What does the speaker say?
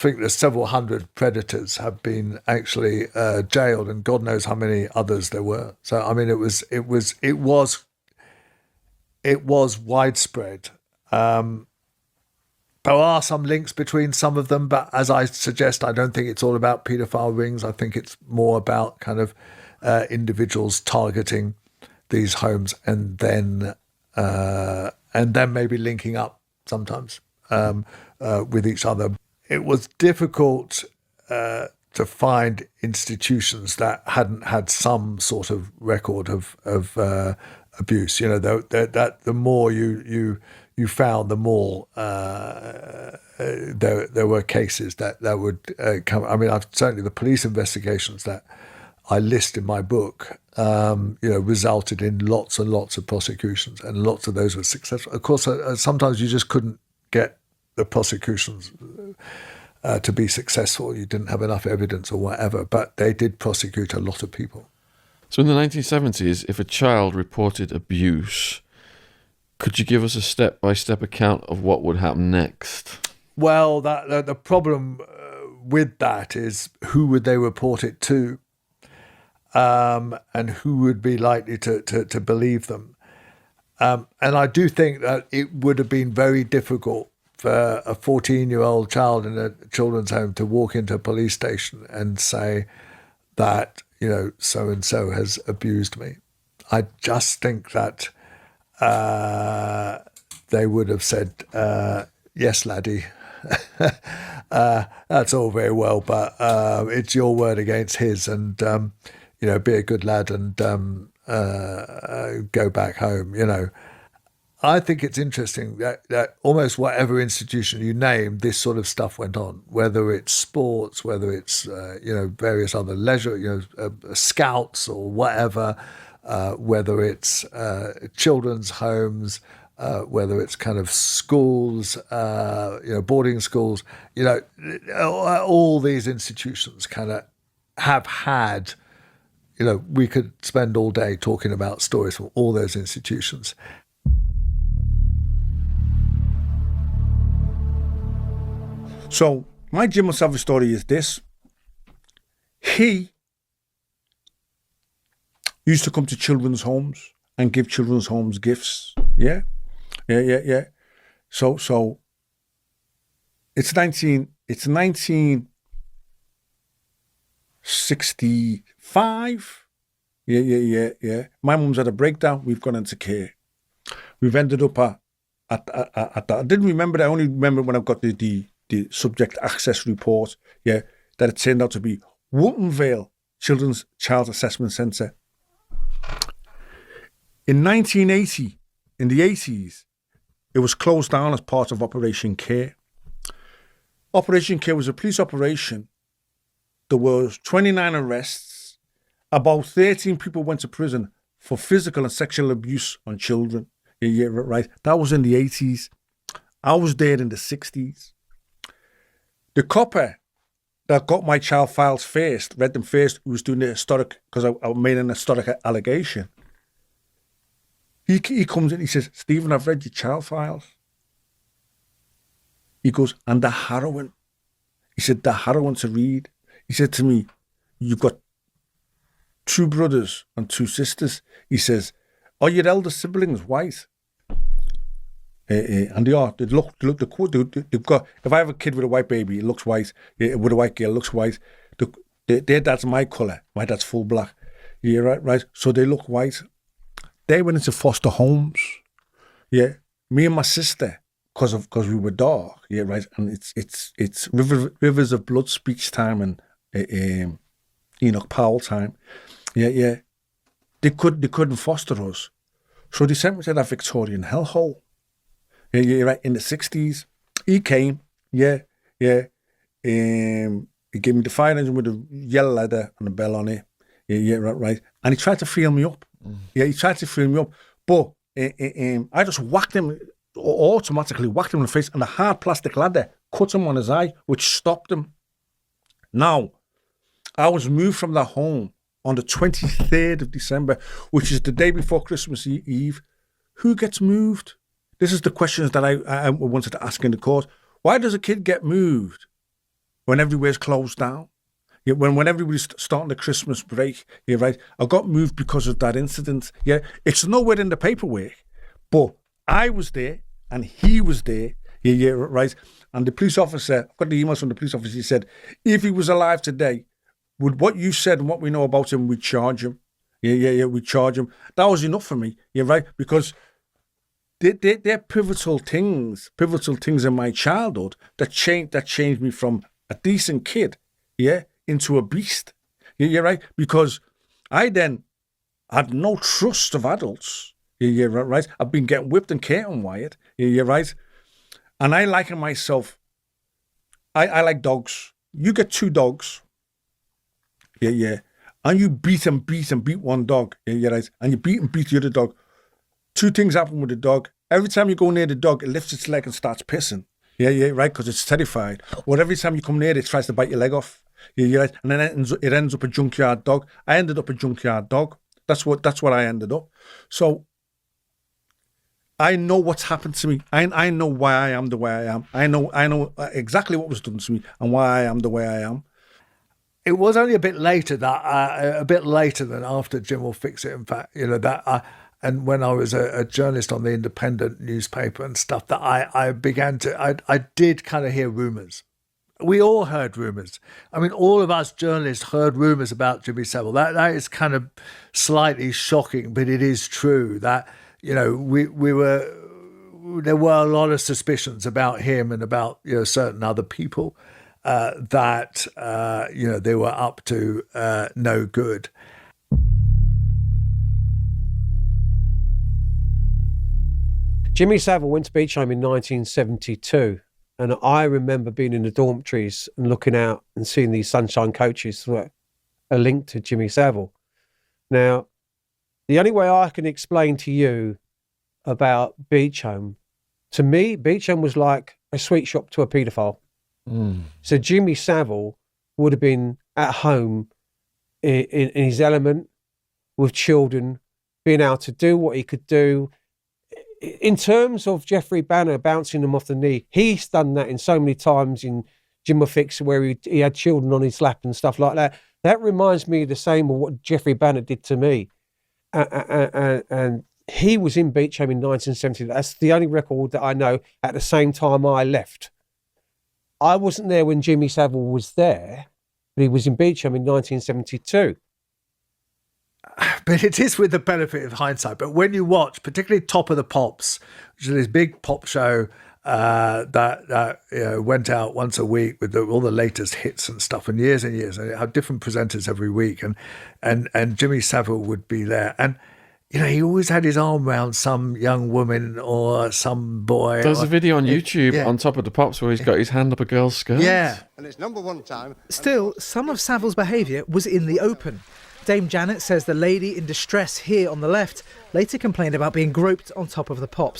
think there's several hundred predators have been actually jailed, and God knows how many others there were. So I mean, it was widespread. There are some links between some of them, but as I suggest, I don't think it's all about paedophile rings. I think it's more about kind of individuals targeting these homes and then maybe linking up sometimes with each other. It was difficult to find institutions that hadn't had some sort of record of abuse. You know, that the more you found, the more there were cases that would come. I mean, certainly the police investigations that I list in my book, resulted in lots and lots of prosecutions, and lots of those were successful. Of course, sometimes you just couldn't get the prosecutions to be successful. You didn't have enough evidence or whatever, but they did prosecute a lot of people. So in the 1970s, if a child reported abuse, could you give us a step-by-step account of what would happen next? Well, the problem with that is who would they report it to, and who would be likely to believe them. And I do think that it would have been very difficult for a 14-year-old child in a children's home to walk into a police station and say that, so-and-so has abused me. I just think that they would have said, yes, laddie, that's all very well, but it's your word against his, and, be a good lad and go back home, I think it's interesting that almost whatever institution you name, this sort of stuff went on, whether it's sports, whether it's, various other leisure, scouts or whatever, whether it's children's homes, whether it's kind of schools, boarding schools, all these institutions kind of have had, we could spend all day talking about stories from all those institutions. So my Jim Savage story is this. He used to come to children's homes and give children's homes gifts. Yeah. So it's 1965. Yeah. My mum's had a breakdown. We've gone into care. We've ended up at I didn't remember that. I only remember when I got the subject access report, that it turned out to be Wootton Vale Children's Child Assessment Centre. In 1980, in the 80s, it was closed down as part of Operation Care. Operation Care was a police operation. There was 29 arrests. About 13 people went to prison for physical and sexual abuse on children. Yeah, right. That was in the 80s. I was there in the 60s. The copper that got my child files first, read them first, who was doing the historic, because I made an historic allegation. He comes in, he says, Stephen, I've read your child files. He goes, and they're harrowing. He said, they're harrowing to read. He said to me, you've got 2 brothers and 2 sisters. He says, are your elder siblings white? And they are. They've got, if I have a kid with a white baby, it looks white. With a white girl, it looks white. Their dad's my colour. My dad's full black. Yeah, right. So they look white. They went into foster homes. Yeah, me and my sister, because we were dark. Yeah, right. And it's Rivers of Blood speech time and Enoch Powell time. Yeah. They couldn't foster us, so they sent me to that Victorian hellhole. Yeah, right. In the 60s, he came. Yeah. He gave me the fire engine with a yellow ladder and a bell on it. Yeah, right. And he tried to feel me up. Yeah, he tried to feel me up, but I just automatically whacked him in the face, and a hard plastic ladder cut him on his eye, which stopped him. Now, I was moved from that home on the 23rd of December, which is the day before Christmas Eve. Who gets moved? This is the questions that I wanted to ask in the court. Why does a kid get moved when everywhere's closed down. Yeah, when everybody's starting the Christmas break, yeah, right. I got moved because of that incident. Yeah, it's nowhere in the paperwork, but I was there and he was there. Yeah, right. And the police officer, I got the emails from the police officer. He said, if he was alive today, with what you said and what we know about him, we'd charge him. Yeah, we'd charge him. That was enough for me. Yeah, right, because they're pivotal things in my childhood that changed me from a decent kid, yeah, into a beast. Yeah, right, because I then had no trust of adults. Yeah, right. I've been getting whipped and curtain wired. Yeah, right. And I liken myself. I like dogs. You get 2 dogs. Yeah. And you beat one dog. Yeah, right. And you beat the other dog. 2 things happen with the dog. Every time you go near the dog, it lifts its leg and starts pissing. Yeah, right, because it's terrified. Or every time you come near it tries to bite your leg off. Yeah, right. And then it ends up a junkyard dog. I ended up a junkyard dog. That's what I ended up. So I know what's happened to me. I know why I am the way I am. I know exactly what was done to me and why I am the way I am. It was only a bit later than after Jim Will Fix It. In fact, and when I was a journalist on the Independent newspaper and stuff, that I began to I did kind of hear rumours. We all heard rumours. I mean, all of us journalists heard rumours about Jimmy Savile. That is kind of slightly shocking, but it is true that, there were a lot of suspicions about him and about, certain other people that, they were up to no good. Jimmy Savile went to Beecham in 1972, and I remember being in the dormitories and looking out and seeing these Sunshine coaches that are linked to Jimmy Savile. Now, the only way I can explain to you about Beecham, to me, Beecham was like a sweet shop to a paedophile. So Jimmy Savile would have been at home in his element with children, being able to do what he could do. In terms of Geoffrey Banner bouncing them off the knee, he's done that in so many times in Jim Will Fix It, where he had children on his lap and stuff like that. That reminds me the same of what Geoffrey Banner did to me. And he was in Beecham in 1970. That's the only record that I know at the same time I left. I wasn't there when Jimmy Savile was there, but he was in Beecham in 1972. But it is with the benefit of hindsight. But when you watch, particularly Top of the Pops, which is this big pop show that went out once a week with all the latest hits and stuff, and years, and it had different presenters every week, and Jimmy Savile would be there, and he always had his arm around some young woman or some boy. There's a video on YouTube on Top of the Pops where he's got his hand up a girl's skirt. Yeah, and it's number 1 time. Still, some of Savile's behaviour was in the open. Dame Janet says the lady in distress here on the left later complained about being groped on Top of the Pops.